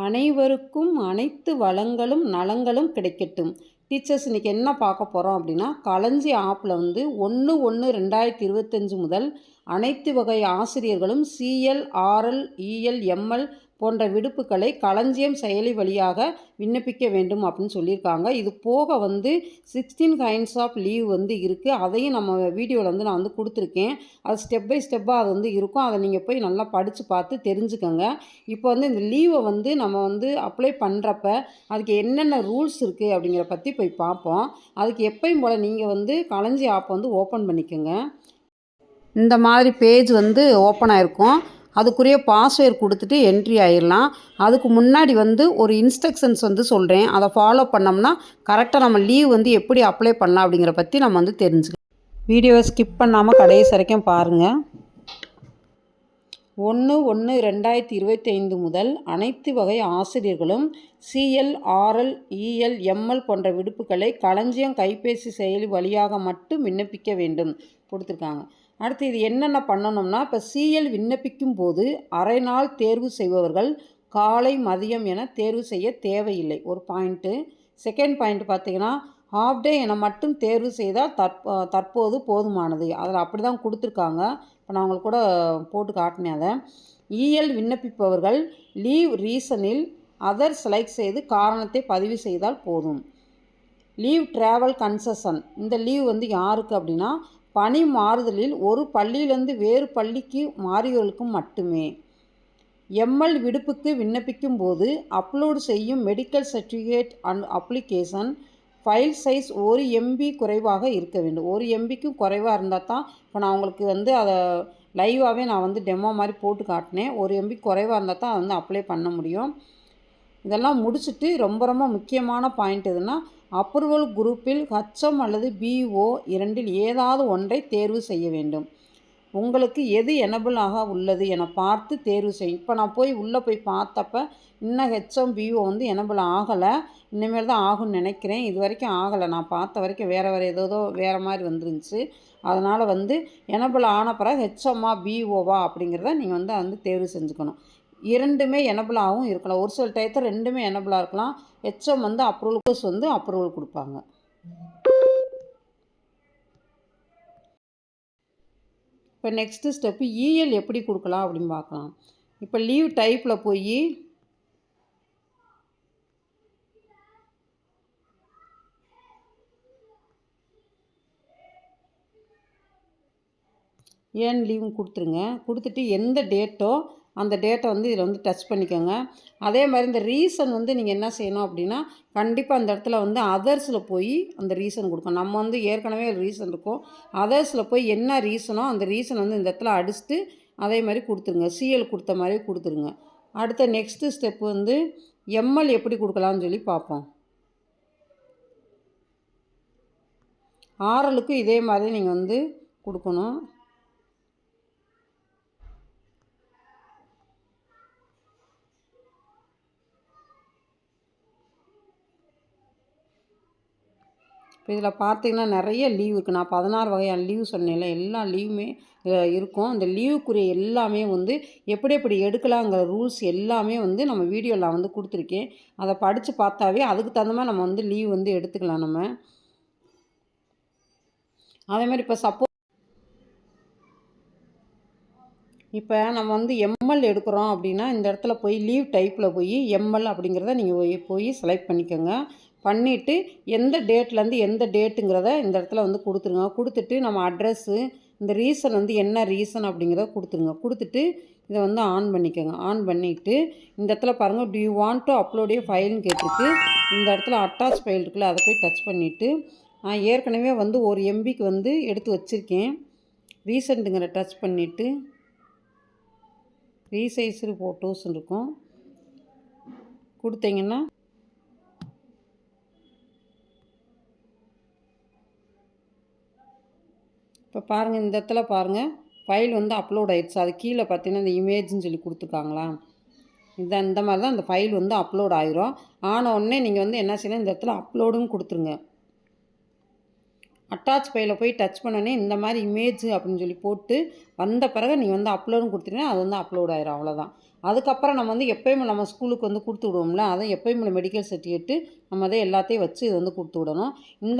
அனைவருக்கும் அனைத்து வளங்களும் நலங்களும் கிடைக்கட்டும். டீச்சர்ஸ் இன்றைக்கி என்ன பார்க்க போகிறோம் அப்படின்னா, களஞ்சி ஆப்பில் வந்து 1/1/2025 முதல் அனைத்து வகை ஆசிரியர்களும் சிஎல், ஆர்எல், இஎல், எம்எல் போன்ற விடுப்புகளை களஞ்சியம் செயலி வழியாக விண்ணப்பிக்க வேண்டும் அப்படின்னு சொல்லியிருக்காங்க. இது போக வந்து 16 கைண்ட்ஸ் ஆஃப் லீவ் வந்து இருக்குது. அதையும் நம்ம வீடியோவில் வந்து நான் வந்து கொடுத்துருக்கேன். அது ஸ்டெப் பை ஸ்டெப்பாக அது வந்து இருக்கும். அதை நீங்கள் போய் நல்லா படித்து பார்த்து தெரிஞ்சுக்கோங்க. இப்போ வந்து இந்த லீவை வந்து நம்ம வந்து அப்ளை பண்ணுறப்ப அதுக்கு என்னென்ன ரூல்ஸ் இருக்குது அப்படிங்கிற பற்றி போய் பார்ப்போம். அதுக்கு எப்பயும் போல் நீங்கள் வந்து களஞ்சி ஆப்பை வந்து ஓப்பன் பண்ணிக்கோங்க. இந்த மாதிரி பேஜ் வந்து ஓப்பன் ஆகிருக்கும். அதுக்குரிய பாஸ்வேர்டு கொடுத்துட்டு என்ட்ரி ஆகிடலாம். அதுக்கு முன்னாடி வந்து ஒரு இன்ஸ்ட்ரக்ஷன்ஸ் வந்து சொல்கிறேன். அதை ஃபாலோ பண்ணோம்னா கரெக்டாக நம்ம லீவ் வந்து எப்படி அப்ளை பண்ணலாம் அப்படிங்கிற பற்றி நம்ம வந்து தெரிஞ்சுக்கலாம். வீடியோவை ஸ்கிப் பண்ணாமல் கடைசி வரைக்கும் பாருங்கள். 1/1/2025 முதல் அனைத்து வகை ஆசிரியர்களும் சிஎல், ஆர்எல், இஎல், எம்எல் போன்ற விடுப்புகளை களஞ்சியம் கைபேசி செயலி வழியாக மட்டும் விண்ணப்பிக்க வேண்டும் கொடுத்துருக்காங்க. அடுத்து இது என்னென்ன பண்ணணும்னா, இப்போ சிஎல் விண்ணப்பிக்கும் போது அரை நாள் தேர்வு செய்பவர்கள் காலை மதியம் என தேர்வு செய்ய தேவையில்லை. ஒரு பாயிண்ட்டு. செகண்ட் பாயிண்ட் பார்த்திங்கன்னா, ஹாஃப் டே என மட்டும் தேர்வு செய்தால் தற்போது போதுமானது. அதில் அப்படி தான் கொடுத்துருக்காங்க. இப்போ நான் உங்களுக்கு கூட போட்டு காட்டினேன் அதை. இஎல் விண்ணப்பிப்பவர்கள் லீவ் ரீசனில் அதர் செலக்ட் செய்து காரணத்தை பதிவு செய்தால் போதும். லீவ் ட்ராவல் கன்செஷன், இந்த லீவ் வந்து யாருக்கு அப்படின்னா, பணி மாறுதலில் ஒரு பள்ளியிலேருந்து வேறு பள்ளிக்கு மாறியவர்களுக்கும் மட்டுமே. எம்எல் விடுப்புக்கு விண்ணப்பிக்கும் போது அப்லோடு செய்யும் medical certificate and application file size 1 MB குறைவாக இருக்க வேண்டும். 1 MBக்கும் குறைவாக இருந்தால் தான், இப்போ நான் உங்களுக்கு வந்து அதை லைவாகவே நான் வந்து டெமோ மாதிரி போட்டு காட்டினேன். 1 MB குறைவாக இருந்தால் தான் அதை வந்து அப்ளை பண்ண முடியும். இதெல்லாம் முடிச்சுட்டு ரொம்ப ரொம்ப முக்கியமான பாயிண்ட் எதுனா, அப்ரூவல் குரூப்பில் HM அல்லது BO இரண்டில் ஏதாவது ஒன்றை தேர்வு செய்ய வேண்டும். உங்களுக்கு எது எனபிளாக உள்ளது என பார்த்து தேர்வு செய்யும். இப்போ நான் உள்ளே போய் பார்த்தப்ப இன்னும் HM, BO வந்து எனபிள் ஆகலை. இனிமேல் தான் ஆகும்னு நினைக்கிறேன். இது வரைக்கும் ஆகலை. நான் பார்த்த வரைக்கும் வேறு ஏதோ வேறு மாதிரி வந்துருந்துச்சு. அதனால் வந்து எனபிள் ஆன பிறகு HMஆ BOவா அப்படிங்கிறத நீங்கள் வந்து தேர்வு செஞ்சுக்கணும். இரண்டுமே எனபிளாகவும் இருக்கலாம். ஒரு சில டயத்தில் ரெண்டுமே எனபிளாக இருக்கலாம். HM வந்து அப்ரூவல் கொடுப்பாங்க. இப்போ நெக்ஸ்ட்டு ஸ்டெப்பு இஎல் எப்படி கொடுக்கலாம் அப்படின்னு பார்க்கலாம். இப்போ லீவ் டைப்பில் போய் ஏன் லீவும் கொடுத்துருங்க. கொடுத்துட்டு எந்த டேட்டோ அந்த டேட்டை வந்து இதில் வந்து டச் பண்ணிக்கோங்க. அதே மாதிரி இந்த ரீசன் வந்து நீங்கள் என்ன செய்யணும் அப்படின்னா, கண்டிப்பாக அந்த இடத்துல வந்து அதர்ஸில் போய் அந்த ரீசன் கொடுக்கணும். நம்ம வந்து ஏற்கனவே ரீசன் இருக்கும். அதர்ஸில் போய் என்ன ரீசனோ அந்த ரீசன் வந்து இந்த இடத்துல அடிச்சுட்டு அதே மாதிரி கொடுத்துருங்க. சிஎல் கொடுத்த மாதிரி கொடுத்துருங்க. அடுத்த நெக்ஸ்ட்டு ஸ்டெப் வந்து எம்எல் எப்படி கொடுக்கலான்னு சொல்லி பார்ப்போம். ஆர்எலுக்கு இதே மாதிரி நீங்கள் வந்து கொடுக்கணும். இப்போ இதில் பார்த்தீங்கன்னா நிறைய லீவ் இருக்குது. நான் 16 வகையான லீவ் சொன்னேன்ல, எல்லா லீவுமே இருக்கும். அந்த லீவுக்குரிய எல்லாமே வந்து எப்படி எடுக்கலாங்கிற ரூல்ஸ் எல்லாமே வந்து நம்ம வீடியோவில் நான் வந்து கொடுத்துருக்கேன். அதை படித்து பார்த்தாவே அதுக்கு தகுந்த மாதிரி நம்ம வந்து லீவ் வந்து எடுத்துக்கலாம் நம்ம. அதேமாதிரி இப்போ நம்ம வந்து எம்எல் எடுக்கிறோம் அப்படின்னா, இந்த இடத்துல போய் லீவ் டைப்பில் போய் எம்எல் அப்படிங்கிறத நீங்கள் போய் செலக்ட் பண்ணிக்கோங்க. பண்ணிவிட்டு எந்த டேட்லேருந்து எந்த டேட்டுங்கிறத இந்த இடத்துல வந்து கொடுத்துருங்க. கொடுத்துட்டு நம்ம அட்ரெஸ்ஸு, இந்த ரீசன் வந்து என்ன ரீசன் அப்படிங்கிறத கொடுத்துருங்க. கொடுத்துட்டு இதை வந்து ஆன் பண்ணிக்கோங்க. ஆன் பண்ணிவிட்டு இந்த இடத்துல பாருங்கள், do you want to upload a ஃபைல்னு கேட்டிருக்கு. இந்த இடத்துல அட்டாச் ஃபைல் இருக்குல்ல, அதை போய் டச் பண்ணிவிட்டு நான் ஏற்கனவே வந்து 1 MBக்கு வந்து எடுத்து வச்சுருக்கேன். ரீசெண்ட்டுங்கிற டச் பண்ணிவிட்டு ரீசைஸ்டு ஃபோட்டோஸ்ன்னு இருக்கும். கொடுத்தீங்கன்னா இப்போ பாருங்கள், இந்த இடத்துல பாருங்கள் ஃபைல் வந்து அப்லோட் ஆகிடுச்சு. அது கீழே பார்த்தீங்கன்னா இந்த இமேஜ்னு சொல்லி கொடுத்துருக்காங்களா, இதான் இந்த மாதிரி தான் அந்த ஃபைல் வந்து அப்லோட் ஆகிரும். ஆன உடனே நீங்கள் வந்து என்ன செய்யணும், இந்த இடத்துல அப்லோடுன்னு கொடுத்துருங்க. அட்டாச் ஃபைலில் போய் டச் பண்ணோன்னே இந்த மாதிரி இமேஜ் அப்படின்னு சொல்லி போட்டு வந்த பிறகு நீங்கள் வந்து அப்லோடுன்னு கொடுத்துட்டீங்கன்னா அது வந்து அப்லோட் ஆகிரும். அவ்வளோதான். அதுக்கப்புறம் நம்ம வந்து எப்பயும் நம்ம ஸ்கூலுக்கு வந்து கொடுத்து விடுவோம்ல, அதை எப்பயும் மெடிக்கல் சர்டிஃபிகேட்டு நம்ம அதை எல்லாத்தையும் வச்சு இது வந்து கொடுத்து விடணும். இந்த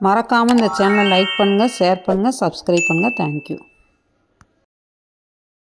மறக்காமல் இந்த சேனலை லைக் பண்ணுங்கள், ஷேர் பண்ணுங்கள், சப்ஸ்கிரைப் பண்ணுங்கள். தேங்க்யூ.